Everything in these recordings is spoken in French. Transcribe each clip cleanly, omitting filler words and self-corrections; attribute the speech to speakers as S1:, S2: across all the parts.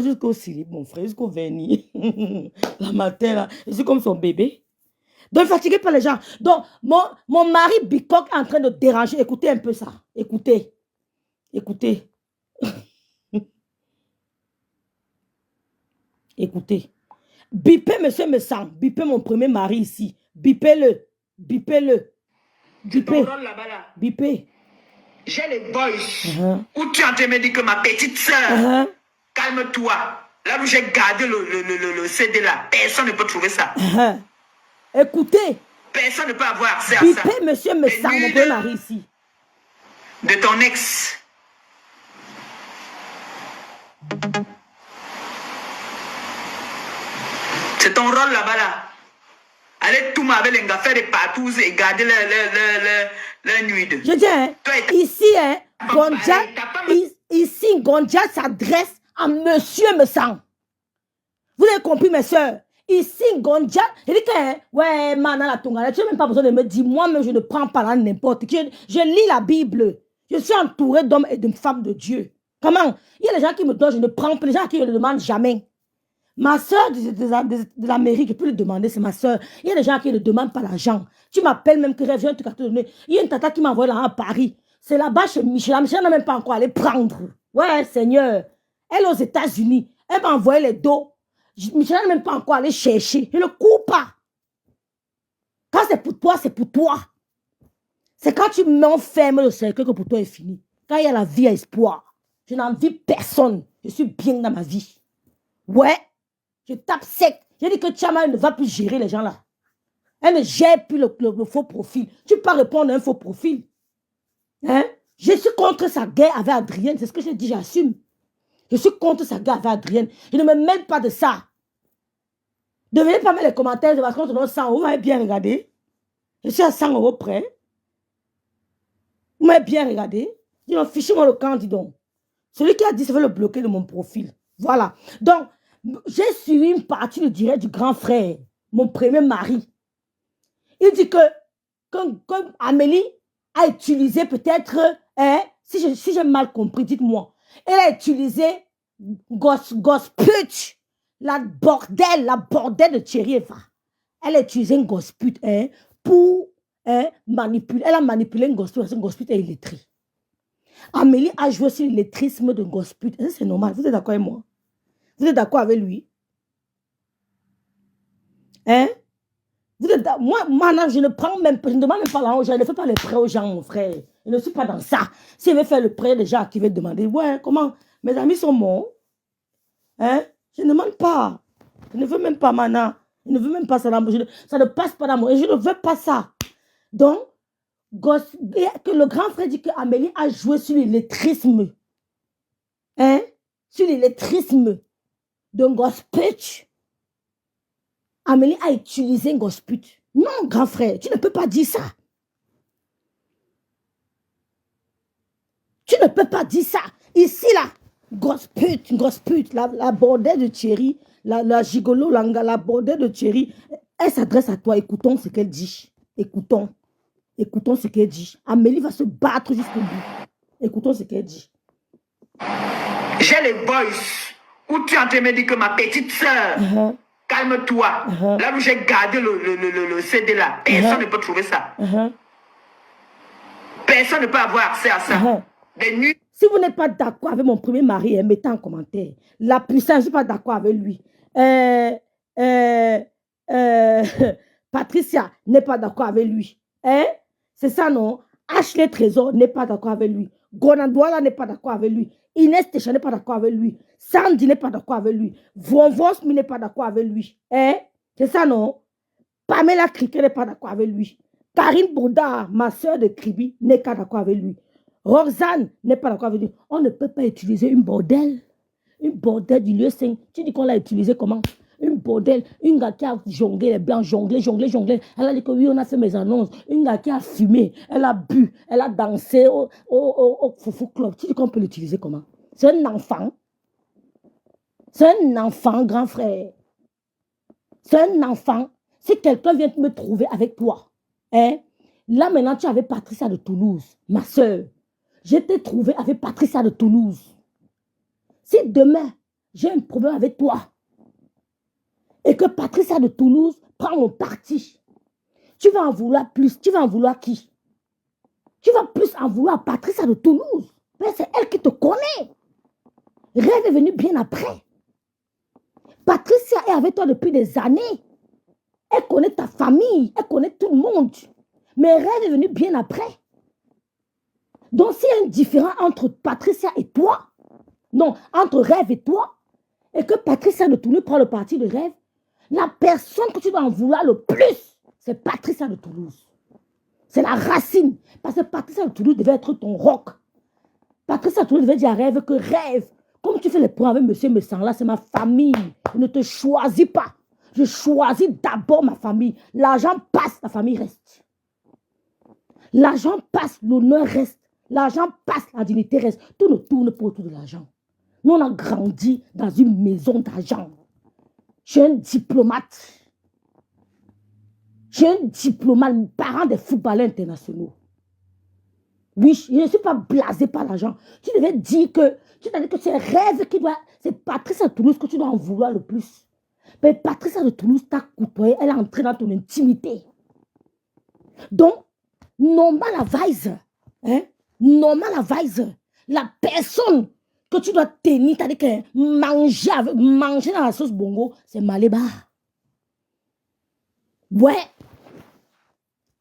S1: Jusqu'au slip, mon frère, jusqu'au vernis. La matin, là, je suis comme son bébé. Donc, fatigué par les gens. Donc, mon mari bicoque est en train de déranger. Écoutez un peu ça. Écoutez. Écoutez. Écoutez. Bipez, monsieur me sent. Bipez mon premier mari ici. Bipez-le. Bipez-le. Bipez. Bipez.
S2: J'ai les voices où tu es en train de me dire que ma petite soeur, calme-toi. Là où j'ai gardé le CD là, personne ne peut trouver ça.
S1: Écoutez.
S2: Personne ne peut avoir accès à ça.
S1: Bipez, monsieur me sent, mon premier mari ici.
S2: De ton ex. C'est ton rôle là-bas là. Allez tout avec les gars, faire des patous et garder leur nuit.
S1: Je dis, hein, ici, hein, Gondja s'adresse à monsieur me sent. Vous avez compris, mes soeurs? Ici, Gondja, je dis que, hein, ouais, mana la tongala, tu n'as même pas besoin de me dire, moi-même, je ne prends pas là n'importe qui. Je lis la Bible. Je suis entourée d'hommes et de femmes de Dieu. Comment? Il y a des gens qui me donnent, je ne prends pas, les gens qui ne le demandent jamais. Ma soeur de l'Amérique, je peux le demander, c'est ma soeur. Il y a des gens qui ne demandent pas l'argent. Tu m'appelles même que je viens te donner. Il y a une tata qui m'a envoyé là à Paris. C'est là-bas chez Michel. Michel n'a même pas encore allé prendre. Ouais, Seigneur. Elle est aux États-Unis. Elle m'a envoyé les dos. Michel n'a même pas encore allé chercher. Je ne cours pas. Quand c'est pour toi, c'est pour toi. C'est quand tu m'enfermes le cercle que pour toi est fini. Quand il y a la vie à espoir. Je n'envie personne. Je suis bien dans ma vie. Ouais. Je tape sec. J'ai dit que Tchama ne va plus gérer les gens là. Elle ne gère plus le faux profil. Tu peux pas répondre à un faux profil. Hein? Je suis contre sa guerre avec Adrienne. C'est ce que j'ai dit, j'assume. Je suis contre sa guerre avec Adrienne. Je ne me mêle pas de ça. Ne venez pas mettre les commentaires de parce qu'on te donne 100 euros. Vous m'avez bien regardé. Je suis à 100 euros près. Vous m'avez bien regardé. Dis donc, fichez-moi le camp, dis donc. Celui qui a dit, ça veut le bloquer de mon profil. Voilà. Donc, j'ai suivi une partie du direct du grand frère, mon premier mari. Il dit que Amélie a utilisé peut-être, si j'ai mal compris, dites-moi, elle a utilisé Gosput, la bordel de Thierry Eva. Elle a utilisé un Gosput pour manipuler. Elle a manipulé un Gosput parce que Gosput est illettré. Amélie a joué sur l'illettrisme de Gosput. C'est normal, vous êtes d'accord avec moi? Vous êtes d'accord avec lui? Hein? Moi, maintenant, je ne prends même pas, je ne demande même pas l'argent, je ne fais pas les prêts aux gens, mon frère. Je ne suis pas dans ça. Si je veux faire le prêt, les gens qui veulent demander, ouais, comment? Mes amis sont morts. Hein? Je ne demande pas. Je ne veux même pas maintenant. Je ne veux même pas ça. Ça ne passe pas dans moi. Et je ne veux pas ça. Donc, que le grand frère dit qu'Amélie a joué sur l'illettrisme. Hein? Sur l'illettrisme d'un gospel. Amélie a utilisé un gospel. Non, grand frère, tu ne peux pas dire ça. Tu ne peux pas dire ça. Ici, là, gospel, la bordelle de Thierry, la gigolo, la bordelle de Thierry, elle s'adresse à toi. Écoutons ce qu'elle dit. Écoutons ce qu'elle dit. Amélie va se battre jusqu'au bout. Écoutons ce qu'elle dit.
S2: J'ai les voices où tu es en train de me dire que ma petite soeur, calme-toi. Là où j'ai gardé le CD là, personne ne peut trouver ça. Personne ne peut avoir accès à ça. Des nuits.
S1: Si vous n'êtes pas d'accord avec mon premier mari, mettez en commentaire. La puissance, je ne suis pas d'accord avec lui. Patricia n'est pas d'accord avec lui. C'est ça, non? Ashley Trésor n'est pas d'accord avec lui. Gonadouala n'est pas d'accord avec lui. Inès Técha n'est pas d'accord avec lui. Sandy n'est pas d'accord avec lui. Vonvosmi n'est pas d'accord avec lui. C'est ça, non? Pamela Criquet n'est pas d'accord avec lui. Karine Bourdard, ma soeur de Kribi, n'est pas d'accord avec lui. Roxane n'est pas d'accord avec lui. On ne peut pas utiliser une bordelle du lieu saint. Tu dis qu'on l'a utilisé comment? Une bordelle, une gars qui a jonglé les blancs, jonglé. Elle a dit que oui, on a fait mes annonces. Une gars qui a fumé, elle a bu, elle a dansé au Foufou Club. Tu dis qu'on peut l'utiliser comment? C'est un enfant. C'est un enfant, grand frère. C'est un enfant. Si quelqu'un vient me trouver avec toi, là maintenant tu avais Patricia de Toulouse, ma soeur. Je t'ai trouvé avec Patricia de Toulouse. Si demain, j'ai un problème avec toi. Et que Patricia de Toulouse prend mon parti. Tu vas en vouloir plus. Tu vas en vouloir qui? Tu vas plus en vouloir Patricia de Toulouse. Mais c'est elle qui te connaît. Rêve est venue bien après. Patricia est avec toi depuis des années. Elle connaît ta famille. Elle connaît tout le monde. Mais Rêve est venue bien après. Donc, s'il y a un différent entre Patricia et toi, non, entre Rêve et toi, et que Patricia de Toulouse prend le parti de Rêve, la personne que tu dois en vouloir le plus, c'est Patricia de Toulouse. C'est la racine. Parce que Patricia de Toulouse devait être ton roc. Patricia de Toulouse devait dire à Rêve que Rêve, comme tu fais les points avec monsieur Messan-là, c'est ma famille. Je ne te choisis pas. Je choisis d'abord ma famille. L'argent passe, la famille reste. L'argent passe, l'honneur reste. L'argent passe, la dignité reste. Tout ne tourne pas autour de l'argent. Nous, on a grandi dans une maison d'argent. Je suis un diplomate. Je suis un diplomate, parent des footballeurs internationaux. Oui, je ne suis pas blasé par l'argent. Tu devais dire que, c'est Rêve qui doit, c'est Patricia de Toulouse que tu dois en vouloir le plus. Mais Patricia de Toulouse t'a côtoyé, elle est entrée dans ton intimité. Donc, normalerweise, la personne que tu dois tenir, c'est-à-dire que manger dans la sauce bongo, c'est Maléba. Ouais.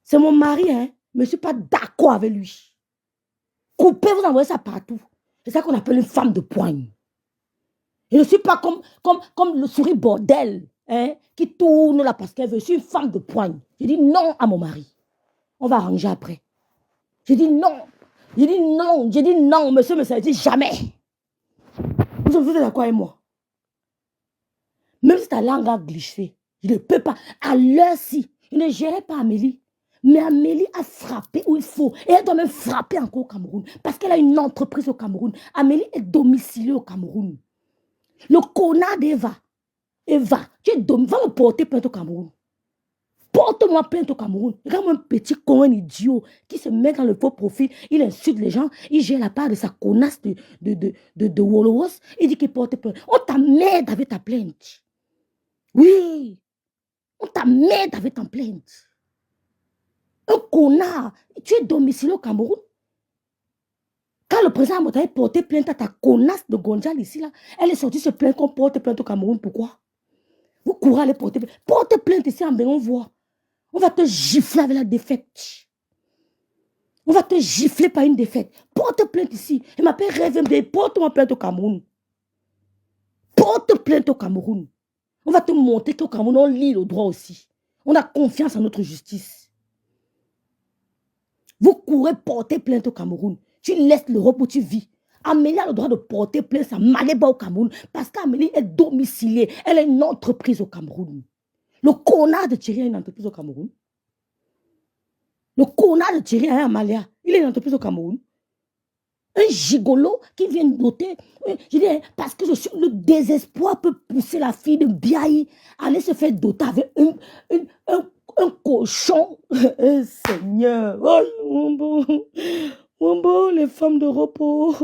S1: C'est mon mari, hein. Mais je ne suis pas d'accord avec lui. Coupez, vous envoyez ça partout. C'est ça qu'on appelle une femme de poigne. Je ne suis pas comme le souris bordel, hein, qui tourne là parce qu'elle veut. Je suis une femme de poigne. Je dis non à mon mari. On va arranger après. Je dis non. Je dis non, monsieur, je dis jamais. Vous êtes d'accord avec moi? Même si ta langue a glissé, je ne peux pas. À l'heure-ci, je ne gérais pas Amélie. Mais Amélie a frappé où il faut. Et elle doit même frapper encore au Cameroun. Parce qu'elle a une entreprise au Cameroun. Amélie est domiciliée au Cameroun. Le connard d'Eva. Eva, tu vas me porter plainte au Cameroun. Porte-moi plainte au Cameroun. Regarde-moi un petit con, un idiot qui se met dans le faux profil. Il insulte les gens. Il gère la part de sa connasse de Wolowos. Il dit qu'il porte plainte. On t'emmerde avec ta plainte. Oui. On t'emmerde avec ta plainte. Un connard. Tu es domicilié au Cameroun. Quand le président a porté plainte à ta connasse de Gonjal ici, là, elle est sortie se plaindre qu'on porte plainte au Cameroun. Pourquoi? Vous courez aller porter plainte. Porte plainte ici en Bénin, on voit. On va te gifler avec la défaite. On va te gifler par une défaite. Porte plainte ici. Elle m'appelle Rêve, porte-moi plainte au Cameroun. Porte plainte au Cameroun. On va te montrer qu'au Cameroun, on lit le droit aussi. On a confiance en notre justice. Vous courez porter plainte au Cameroun. Tu laisses l'Europe où tu vis. Amélie a le droit de porter plainte à Maléba au Cameroun parce qu'Amélie est domiciliée. Elle a une entreprise au Cameroun. Le connard de Thierry a une entreprise au Cameroun. Le connard de Thierry a un Amalia. Il a une entreprise au Cameroun. Un gigolo qui vient noter. Je dis, parce que le désespoir peut pousser la fille de Biaï à aller se faire doter avec un cochon. Seigneur. Oh, mon beau, les femmes d'Europe. Oh,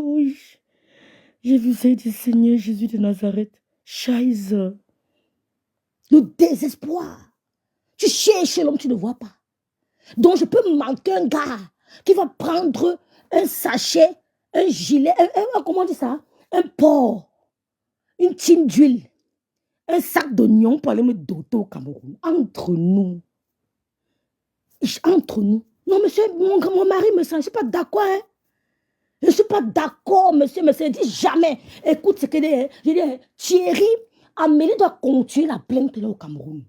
S1: j'ai vu ça du Seigneur Jésus de Nazareth. Scheiße. Le désespoir. Tu cherches l'homme, tu ne vois pas. Donc, je peux manquer un gars qui va prendre un sachet, un gilet, comment on dit ça? Un porc, une tine d'huile, un sac d'oignons pour aller me doter au Cameroun. Entre nous. Entre nous. Non, monsieur, mon mari me sent, je ne suis pas d'accord, hein. Je ne suis pas d'accord, monsieur, mais ça dit jamais. Écoute ce que je dis, Thierry, Amélie doit continuer la plainte là au Cameroun.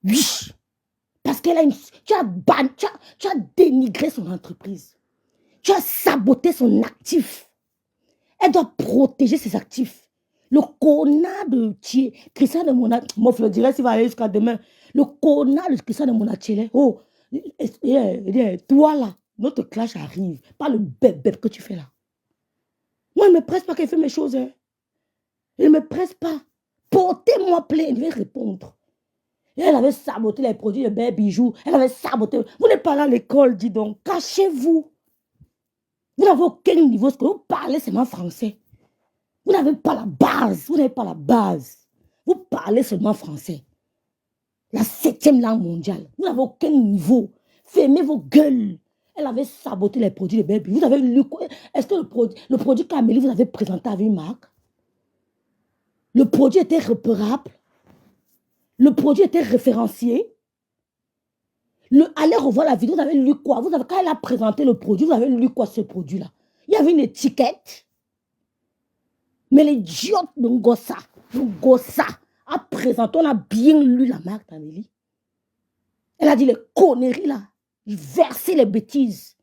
S1: Oui. Parce qu'elle a tu as dénigré son entreprise. Tu as saboté son actif. Elle doit protéger ses actifs. Le connard de Christian de Mona, moi je le dirais s'il va aller jusqu'à demain. Le connard de Christian de Monachele. Oh, toi là, notre clash arrive. Pas le bébé que tu fais là. Moi, il ne me presse pas qu'elle fait mes choses. Hein. Il ne me presse pas. Portez-moi plainte, je vais répondre. Et elle avait saboté les produits de belles bijoux. Elle avait saboté. Vous n'êtes pas là à l'école, dis donc. Cachez-vous. Vous n'avez aucun niveau. Ce que vous parlez, c'est mon français. Vous n'avez pas la base. Vous n'avez pas la base. Vous parlez seulement français. La 7e langue mondiale. Vous n'avez aucun niveau. Fermez vos gueules. Elle avait saboté les produits de Baby. Vous avez lu quoi? Est-ce que le produit qu'Amélie vous avez présenté avec une marque? Le produit était repérable. Le produit était référencié. Allez revoir la vidéo, vous avez lu quoi? Quand elle a présenté le produit, vous avez lu quoi ce produit-là? Il y avait une étiquette. Mais l'idiote de Ngossa a présenté, on a bien lu la marque d'Amélie. Elle a dit les conneries là. Il versait les bêtises.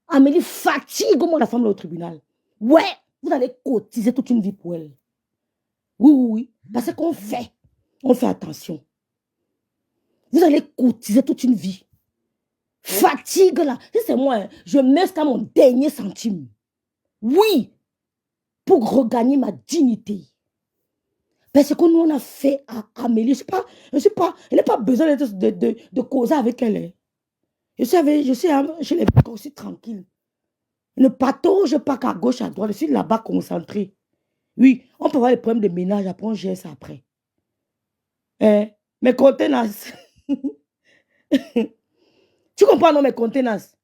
S1: Amélie fatigue au moins la femme au tribunal. Ouais, vous allez cotiser toute une vie pour elle. Oui. Parce qu'on fait. On fait attention. Vous allez cotiser toute une vie. Fatigue là. Si c'est moi, hein, je mets jusqu'à mon dernier centime. Oui. Pour regagner ma dignité. Parce que nous, on a fait à Amélie. Je n'ai pas besoin de causer avec elle. Hein. Je suis chez les gens aussi tranquille. Ne patauge pas qu'à gauche, à droite. Je suis là-bas concentré. Oui, on peut avoir les problèmes de ménage, après on gère ça après. Mes contenances. Tu comprends, non, mes contenances?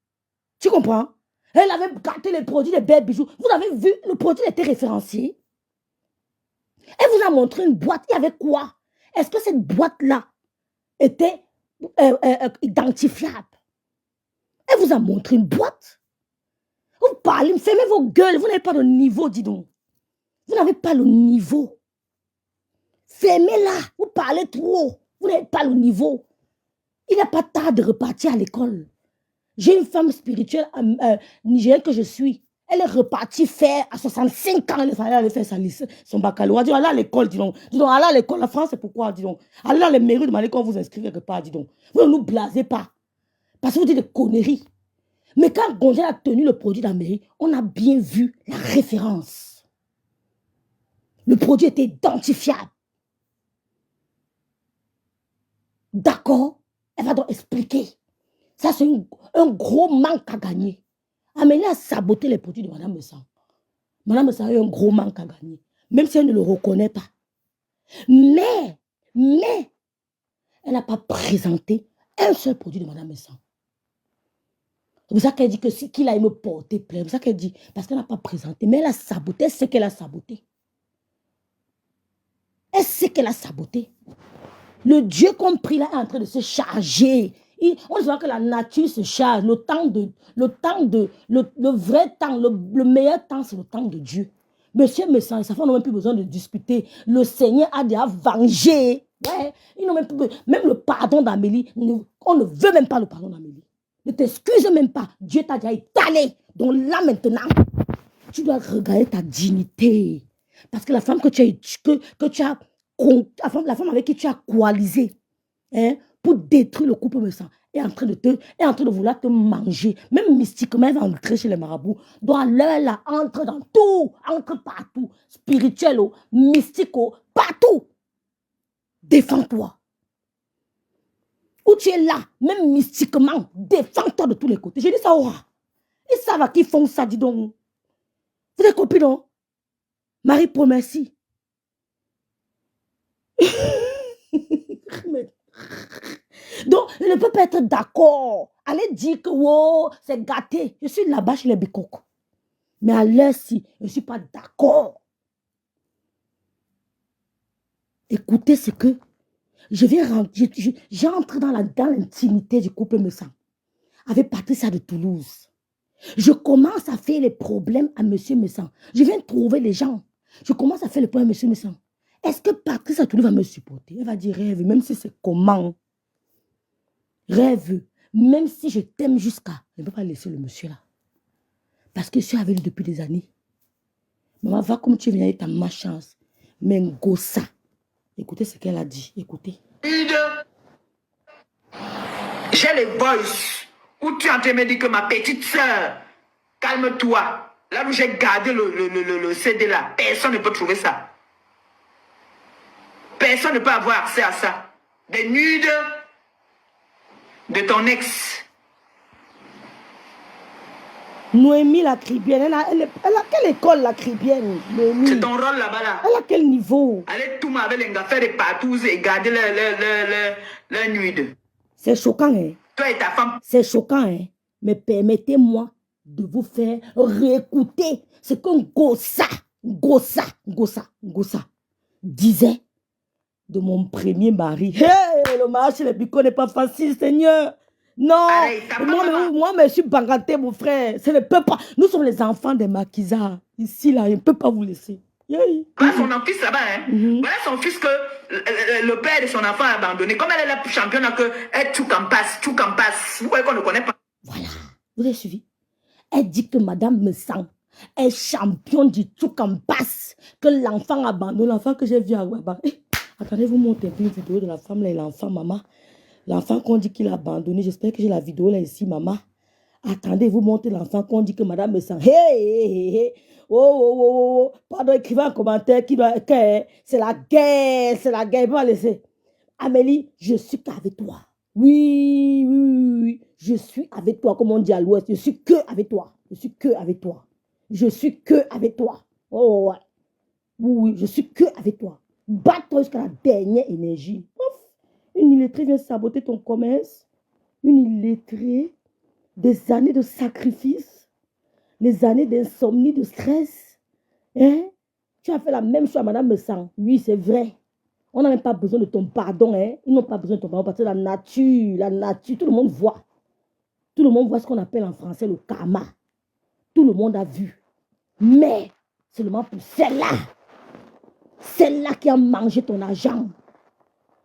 S1: Tu comprends? Elle avait gâté les produits, les belles bijoux. Vous avez vu, le produit était référencié. Elle vous a montré une boîte. Il y avait quoi? Est-ce que cette boîte-là était identifiable? Elle vous a montré une boîte. Vous parlez, fermez vos gueules. Vous n'avez pas de niveau, dis donc. Vous n'avez pas le niveau. Fermez-la. Vous parlez trop. Vous n'avez pas le niveau. Il n'a pas tard de repartir à l'école. J'ai une femme spirituelle nigérienne que je suis. Elle est repartie faire à 65 ans. Elle allait faire son baccalauréat. Dis donc, allez à l'école, dis donc. Dis donc, allez à l'école. La France, c'est pourquoi, dis donc. Allez dans les mairies, demandez qu'on vous inscrive quelque part, dis donc. Vous ne nous blasez pas. Parce que vous dites des conneries. Mais quand Gonzal a tenu le produit dans la mairie, on a bien vu la référence. Le produit était identifiable. D'accord? Elle va donc expliquer. Ça, c'est un gros manque à gagner. Amélie a saboté les produits de Madame Messan. Madame Messan a eu un gros manque à gagner. Même si elle ne le reconnaît pas. Mais, elle n'a pas présenté un seul produit de Madame Messan. C'est pour ça qu'elle dit que si qu'il a me porter plainte. C'est pour ça qu'elle dit, parce qu'elle n'a pas présenté. Mais elle a saboté, elle sait qu'elle a saboté. Elle sait qu'elle a saboté. Le Dieu compris là est en train de se charger. On voit que la nature se charge. Le vrai temps, le meilleur temps, c'est le temps de Dieu. Monsieur Messan, sa femme n'a même plus besoin de discuter. Le Seigneur a déjà vengé. Ouais, ils n'ont même plus besoin. Même le pardon d'Amélie, on ne veut même pas le pardon d'Amélie. Ne t'excuse même pas. Dieu t'a déjà étalé. Donc là maintenant, tu dois regagner ta dignité. Parce que la femme que tu as la femme avec qui tu as coalisé, hein, pour détruire le couple Messan, est en train de vouloir te manger. Même mystiquement, elle va entrer chez les marabouts. Donc, l'heure là, entre dans tout, entre partout. Spirituel, mystique, partout. Défends-toi. Où tu es là, même mystiquement, défends-toi de tous les côtés. Je dis ça, oh. Ils savent à qui font ça, dis donc. Vous avez compris, non? Marie-Paul, merci. Donc, je ne peux pas être d'accord. Allez dire que wow, c'est gâté. Je suis là-bas chez les Bikok. Mais à l'heure-ci, je ne suis pas d'accord. Écoutez ce que j'entre dans l'intimité du couple Messan avec Patricia de Toulouse. Je commence à faire les problèmes à monsieur Messan. Je viens trouver les gens. Je commence à faire les problèmes à monsieur Messan. Est-ce que Patricia de Toulouse va me supporter? Elle va dire rêve, même si c'est comment. Rêve, même si je t'aime jusqu'à... Je ne peux pas laisser le monsieur là. Parce que je suis avec lui depuis des années. Maman, va comme tu viens avec ta malchance. Mais Ngossa. Écoutez ce qu'elle a dit. Écoutez.
S2: J'ai les voices où tu es en train de me dire que ma petite soeur, calme-toi. Là où j'ai gardé le CD là, personne ne peut trouver ça. Personne ne peut avoir accès à ça. Des nudes de ton ex.
S1: Noémie la Cribienne, elle a quelle école la Cribienne, Noémie?
S2: C'est ton rôle là-bas là.
S1: Elle a quel niveau?
S2: Allez tout avec les gars, faire des partous et garder leur nuit.
S1: C'est choquant, hein?
S2: Toi et ta femme.
S1: C'est choquant, hein? Mais permettez-moi de vous faire réécouter ce qu'un Gossa disait de mon premier mari. Hey, le mariage chez les Bicot n'est pas facile, Seigneur. Non,
S2: Allez,
S1: moi, je suis bangaté, mon frère. Ça ne peut pas. Nous sommes les enfants des maquisards. Ici, là, je ne peux pas vous laisser.
S2: Voilà son fils là-bas. Hein. Voilà son fils que le père de son enfant a abandonné. Comme elle est la championne, elle tout en passe. Vous voyez qu'on ne connaît pas.
S1: Voilà, vous avez suivi. Elle dit que Madame Messang est championne du tout en passe. Que l'enfant abandonne, l'enfant que j'ai vu à Ouaba. Attendez, vous montez une vidéo de la femme là et l'enfant, maman. L'enfant qu'on dit qu'il a abandonné. J'espère que j'ai la vidéo là ici, maman. Attendez, vous montez l'enfant qu'on dit que Madame Messang. Hey. Oh. Pardon, écrivez un commentaire c'est la guerre. Il va laisser. Amélie, je suis qu'avec toi. Oui. Je suis avec toi, comme on dit à l'ouest. Je suis que avec toi. Oh, ouais. Oui, je suis que avec toi. Bats-toi jusqu'à la dernière énergie. Ouf. Une illettrée vient saboter ton commerce. Une illettrée, des années de sacrifice, les années d'insomnie, de stress. Hein? Tu as fait la même chose à Madame Messang. Oui, c'est vrai. On n'a même pas besoin de ton pardon. Hein? Ils n'ont pas besoin de ton pardon parce que la nature, tout le monde voit. Tout le monde voit ce qu'on appelle en français le karma. Tout le monde a vu. Mais seulement pour celle-là qui a mangé ton argent,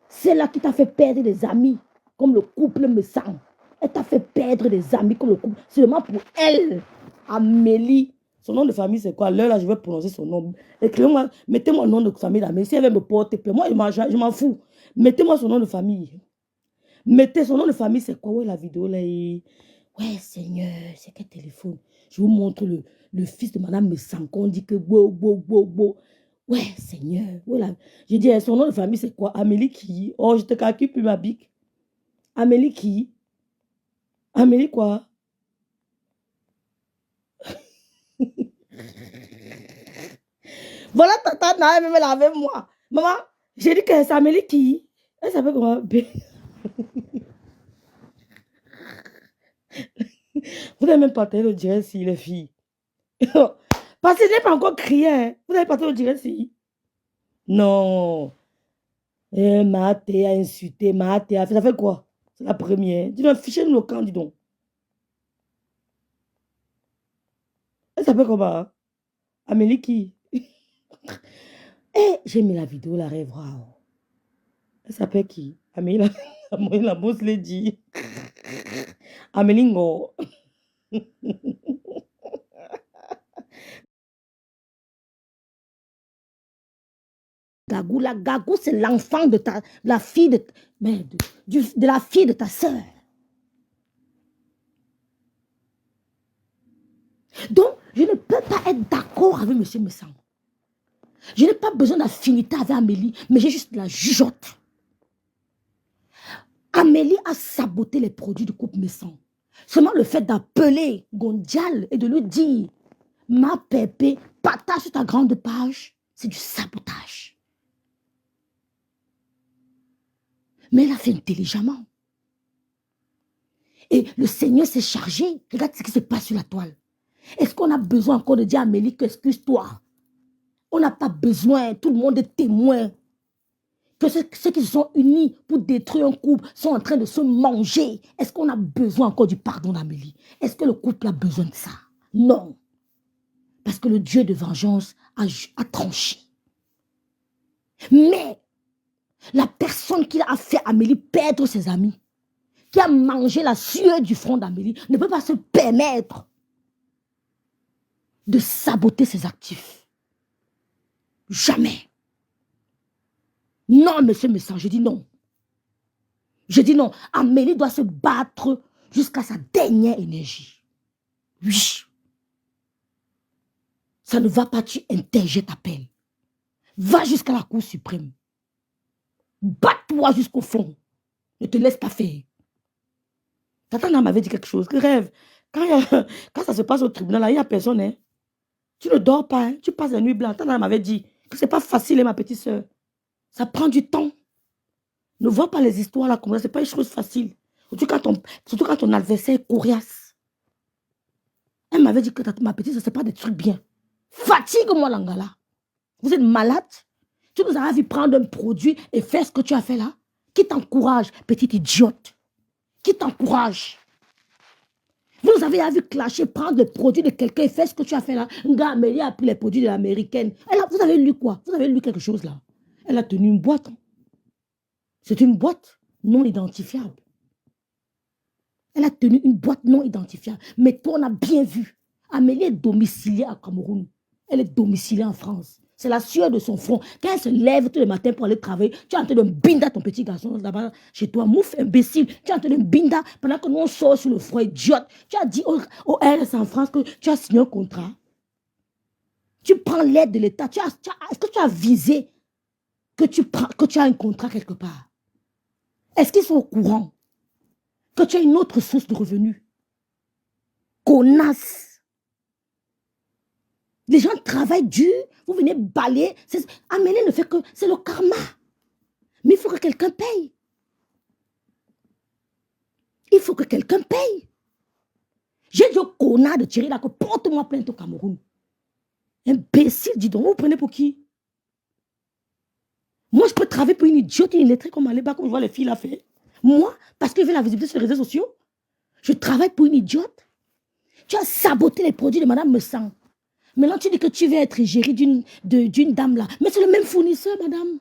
S1: celle-là qui t'a fait perdre des amis, comme le couple Messang. Elle t'a fait perdre des amis comme le couple. Seulement pour elle, Amélie. Son nom de famille, c'est quoi? Là, je vais prononcer son nom. Écrivez-moi, mettez-moi le nom de famille là. Mais si elle veut me porter plainte, moi, je m'en fous. Mettez-moi son nom de famille. Mettez son nom de famille, c'est quoi? Ouais, la vidéo là. Ouais, Seigneur, c'est quel téléphone? Je vous montre le fils de Madame Messang. On dit que beau. Ouais, Seigneur. Voilà. J'ai dit, son nom de famille, c'est quoi? Amélie qui? Oh, je te calcule plus ma bique. Amélie qui? Amélie quoi? Voilà, tata n'a même lavé moi. Maman, j'ai dit que c'est Amélie qui? Elle s'appelle comment? Vous n'avez même pas entendu le direct si les filles. Parce que je n'ai pas encore crié. Hein. Vous n'avez pas entendu le direct si? Non. Maté a insulté, Maté a fait. Ça fait quoi? C'est la première. Dis donc, fichez-nous le camp, dis donc. Elle s'appelle comment? Amélie qui? J'ai mis la vidéo, la rêve. Wow. Elle s'appelle qui? Amélie la boss l'a dit. Amélie Ngo. Gagou, Gagou, c'est l'enfant de la fille de la fille de ta sœur. Donc, je ne peux pas être d'accord avec M. Messang. Je n'ai pas besoin d'affinité avec Amélie, mais j'ai juste la jugeote. Amélie a saboté les produits du couple Messang. Seulement le fait d'appeler Gondial et de lui dire « Ma pépé, partage sur ta grande page », c'est du sabotage. Mais elle a fait intelligemment. Et le Seigneur s'est chargé. Regarde ce qui se passe sur la toile. Est-ce qu'on a besoin encore de dire à Amélie que excuse-toi? On n'a pas besoin, tout le monde est témoin. Que ceux qui se sont unis pour détruire un couple sont en train de se manger. Est-ce qu'on a besoin encore du pardon d'Amélie? Est-ce que le couple a besoin de ça? Non. Parce que le Dieu de vengeance a tranché. Mais la personne qui a fait Amélie perdre ses amis, qui a mangé la sueur du front d'Amélie, ne peut pas se permettre de saboter ses actifs. Jamais. Non, monsieur Messang, je dis non. Je dis non. Amélie doit se battre jusqu'à sa dernière énergie. Oui. Ça ne va pas, tu interjettes ta peine. Va jusqu'à la Cour suprême. Bats-toi jusqu'au fond. Ne te laisse pas faire. Tata m'avait dit quelque chose. Rêve. Quand ça se passe au tribunal, là, il n'y a personne. Hein. Tu ne dors pas, hein. Tu passes la nuit blanche. Tana m'avait dit que ce n'est pas facile, hein, ma petite soeur. Ça prend du temps. Ne vois pas les histoires là comme ça, ce n'est pas une chose facile. Surtout quand ton adversaire est coriace. Elle m'avait dit que ma petite soeur, ce n'est pas des trucs bien. Fatigue-moi, Langala. Vous êtes malade. Tu nous as vu prendre un produit et faire ce que tu as fait là. Qui t'encourage, petite idiote? Qui t'encourage? Vous avez vu clasher, prendre le produit de quelqu'un et faire ce que tu as fait là. Un gars, Amélie a pris les produits de l'américaine. Vous avez lu quoi? Vous avez lu quelque chose là? Elle a tenu une boîte. C'est une boîte non identifiable. Elle a tenu une boîte non identifiable. Mais toi, on a bien vu. Amélie est domiciliée à Cameroun. Elle est domiciliée en France. C'est la sueur de son front. Quand elle se lève tous les matins pour aller travailler, tu es en train de binda ton petit garçon là-bas chez toi. Mouf, imbécile. Tu es en train de binda pendant que nous on sort sur le front, idiote. Tu as dit au RS en France que tu as signé un contrat. Tu prends l'aide de l'État. Est-ce que tu as visé que tu as un contrat quelque part? Est-ce qu'ils sont au courant que tu as une autre source de revenus? Connasse. Les gens travaillent dur, vous venez balayer. Amélie ne fait que... C'est le karma. Mais il faut que quelqu'un paye. Il faut que quelqu'un paye. J'ai dit au connard de Thierry là que porte-moi plainte au Cameroun. Imbécile, dis donc, vous prenez pour qui? Moi, je peux travailler pour une idiote, une illettrée comme Aléba, comme je vois les filles là faire. Moi, parce que je veux la visibilité sur les réseaux sociaux, je travaille pour une idiote. Tu as saboté les produits de Madame Messang. Maintenant, tu dis que tu veux être gérée d'une dame là. Mais c'est le même fournisseur, madame.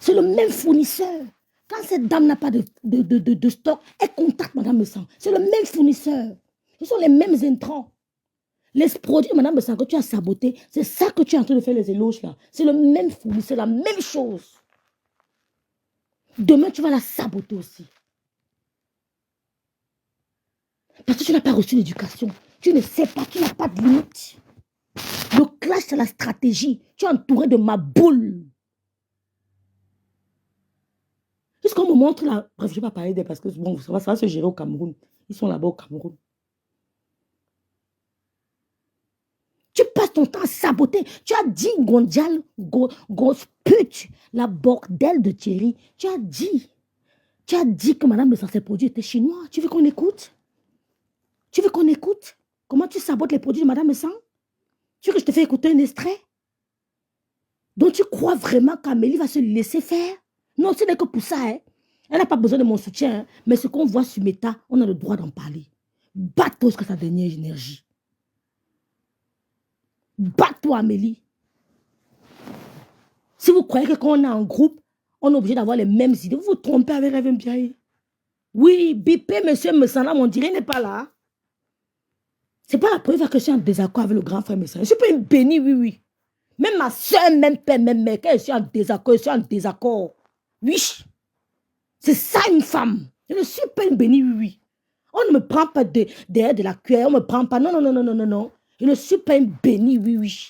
S1: C'est le même fournisseur. Quand cette dame n'a pas de stock, elle contacte Madame Messang. C'est le même fournisseur. Ce sont les mêmes intrants. Les produits de Madame Messang que tu as saboté, c'est ça que tu es en train de faire les éloges là. C'est le même fournisseur, la même chose. Demain, tu vas la saboter aussi. Parce que tu n'as pas reçu l'éducation. Tu ne sais pas, tu n'as pas de limite. Le clash, c'est la stratégie. Tu es entouré de ma boule. Puisqu'on me montre là, bref, je ne vais pas parler d'elle parce que bon, ça va se gérer au Cameroun. Ils sont là-bas au Cameroun. Tu passes ton temps à saboter. Tu as dit Gondjal, grosse pute, la bordel de Thierry. Tu as dit que Madame de ses produits étaient chinois. Tu veux qu'on écoute? Tu veux qu'on écoute? Comment tu sabotes les produits de Madame Messang? Tu veux que je te fasse écouter un extrait? Donc tu crois vraiment qu'Amélie va se laisser faire? Non, ce n'est que pour ça. Hein. Elle n'a pas besoin de mon soutien. Hein. Mais ce qu'on voit sur Meta, on a le droit d'en parler. Batte-toi jusqu'à ta dernière énergie. Batte-toi, Amélie. Si vous croyez que quand on est en groupe, on est obligé d'avoir les mêmes idées, vous vous trompez avec Rêve Mbiaye. Oui, Bipé, monsieur Messana, mon dirait n'est pas là. C'est pas la première fois que je suis en désaccord avec le grand frère Messana. Je suis pas une bénie, oui, oui. Même ma soeur, même père, même mère, quand je suis en désaccord, je suis en désaccord. Oui. C'est ça une femme. Je ne suis pas une bénie, oui, oui. On ne me prend pas derrière de la cuillère, on ne me prend pas. Non, non, non, non, non, non, non. Je ne suis pas une bénie, oui, oui.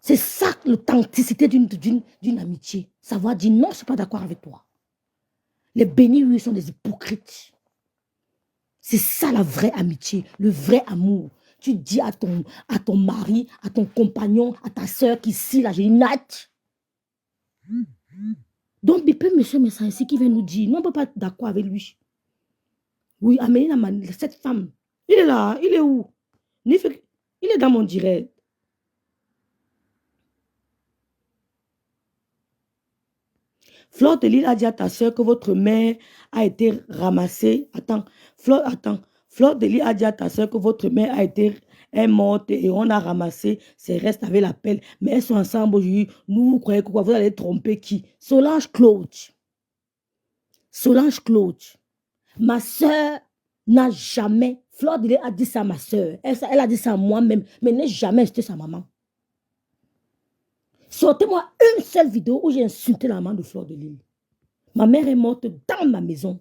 S1: C'est ça l'authenticité d'une amitié. Savoir dire non, je ne suis pas d'accord avec toi. Les bénis, oui, sont des hypocrites. C'est ça la vraie amitié, le vrai amour. Tu dis à ton mari, à ton compagnon, à ta soeur qui ici, là, j'ai une hâte. Donc, Bipé, monsieur Messang ici qui vient nous dire, nous, on ne peut pas être d'accord avec lui. Oui, Amélie, cette femme, il est là, il est où? Il est dans mon direct. Fleur de Lille a dit à ta soeur que votre mère a été ramassée. Fleur de Lille a dit à ta soeur que votre mère est morte et on a ramassé ses restes avec la pelle. Mais elles sont ensemble aujourd'hui. Nous, vous croyez quoi? Vous allez tromper qui? Solange Claude. Solange Claude. Ma soeur n'a jamais... Fleur de Lille a dit ça à ma soeur. Elle a dit ça à moi-même. Mais n'est jamais insulté sa maman. Sortez-moi une seule vidéo où j'ai insulté la maman de Fleur de Lille. Ma mère est morte dans ma maison.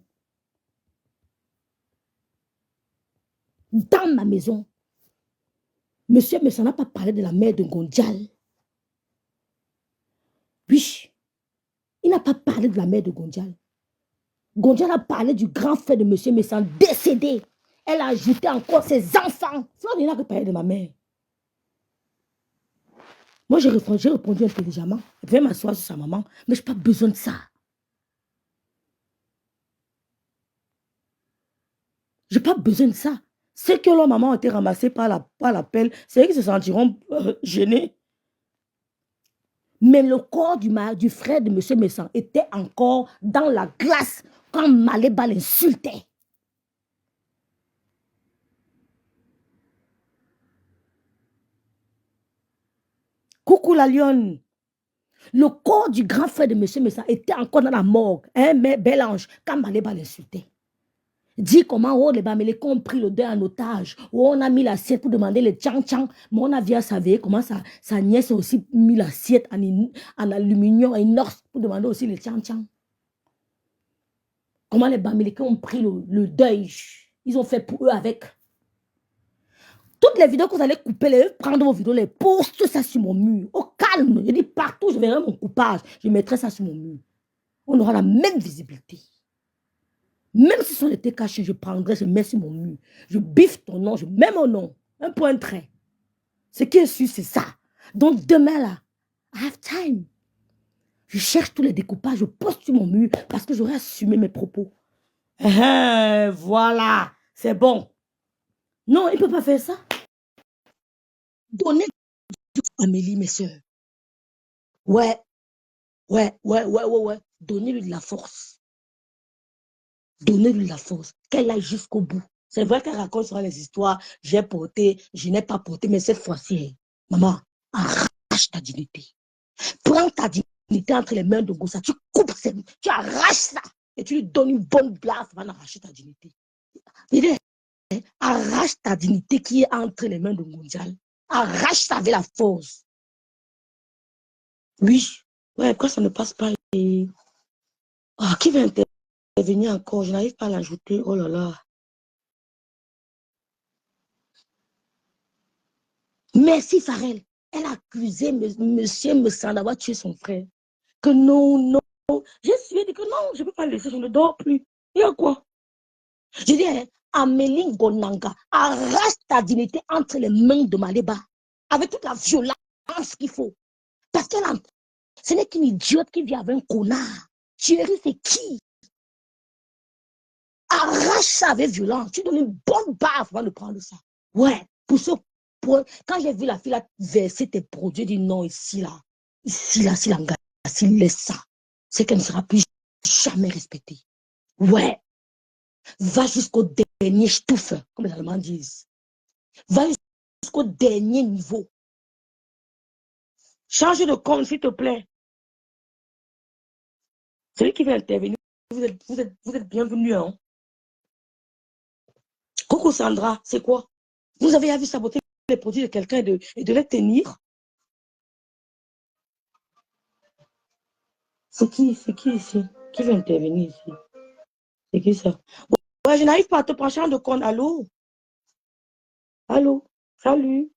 S1: Dans ma maison. Monsieur Messana n'a pas parlé de la mère de Gondjal. Oui. Il n'a pas parlé de la mère de Gondjal. Gondjal a parlé du grand frère de monsieur Messana décédé. Elle a ajouté encore ses enfants. C'est pas rien que parler de ma mère. Moi, j'ai répondu intelligemment. Je vais m'asseoir sur sa maman, mais je n'ai pas besoin de ça. Je n'ai pas besoin de ça. Ceux que leur maman a été ramassés par la pelle, c'est eux qui se sentiront gênés. Mais le corps du frère de M. Messan était encore dans la glace quand Maléba l'insultait. Coucou la lionne. Le corps du grand frère de M. Messan était encore dans la morgue. Hein, mais bel ange, quand Maléba l'insultait. Dis comment oh, les Bamélés ont pris le deuil en otage. Oh, on a mis l'assiette pour demander le tchang-tchang. Mais on a vu à savoir comment sa nièce a aussi mis l'assiette en aluminium, en inox pour demander aussi le tchang-tchang. Comment les Bamélés ont pris le deuil. Ils ont fait pour eux avec. Toutes les vidéos que vous allez couper, prendre vos vidéos, les poster ça sur mon mur. Au calme. Je dis partout, je verrai mon coupage. Je mettrai ça sur mon mur. On aura la même visibilité. Même si son était caché, je prendrai, je mets sur mon mur. Je biffe ton nom, je mets mon nom. Un point trait. Ce qui est sûr, c'est ça. Donc demain là, I have time. Je cherche tous les découpages, je poste sur mon mur parce que j'aurais assumé mes propos. Voilà, c'est bon. Non, il ne peut pas faire ça. Donnez Amélie, mes soeurs. Ouais. Donnez-lui de la force. Donnez-lui la force, qu'elle aille jusqu'au bout. C'est vrai qu'elle raconte sur les histoires, j'ai porté, je n'ai pas porté, mais cette fois-ci, maman, arrache ta dignité. Prends ta dignité entre les mains de Gossa, tu coupes, tu arraches ça, et tu lui donnes une bonne blaffe avant d'arracher ta dignité. Arrache ta dignité qui est entre les mains de Mondial. Arrache ça avec la force. Oui, ouais, pourquoi ça ne passe pas? Et... Oh, qui va intervenir encore? Je n'arrive pas à l'ajouter. Oh là là. Merci, Farel. Elle a accusé monsieur Messan d'avoir tué son frère. Que non. Je suis dit que non, je ne peux pas le laisser, je ne dors plus. Il y a quoi? Je dis, hein, Amélie Gonanga, arrache ta dignité entre les mains de Maléba. Avec toute la violence qu'il faut. Parce que ce n'est qu'une idiote qui vit avec un connard. Thierry, c'est qui? Arrache ça avec violence. Tu donnes une bonne baffe avant de prendre ça. Ouais, pour ce point, quand j'ai vu la fille là verser tes produits, j'ai dit non, ici là, s'il laisse ça, c'est qu'elle ne sera plus jamais respectée. Ouais, va jusqu'au dernier stouffe, comme les Allemands disent. Va jusqu'au dernier niveau. Change de compte, s'il te plaît. Celui qui veut intervenir, vous êtes bienvenu, hein. Coco Sandra, c'est quoi? Vous avez vu saboter les produits de quelqu'un et de les tenir? C'est qui ici? Qui veut intervenir ici? C'est qui ça? Ouais, je n'arrive pas à te prendre de compte. Allô? Allô? Salut?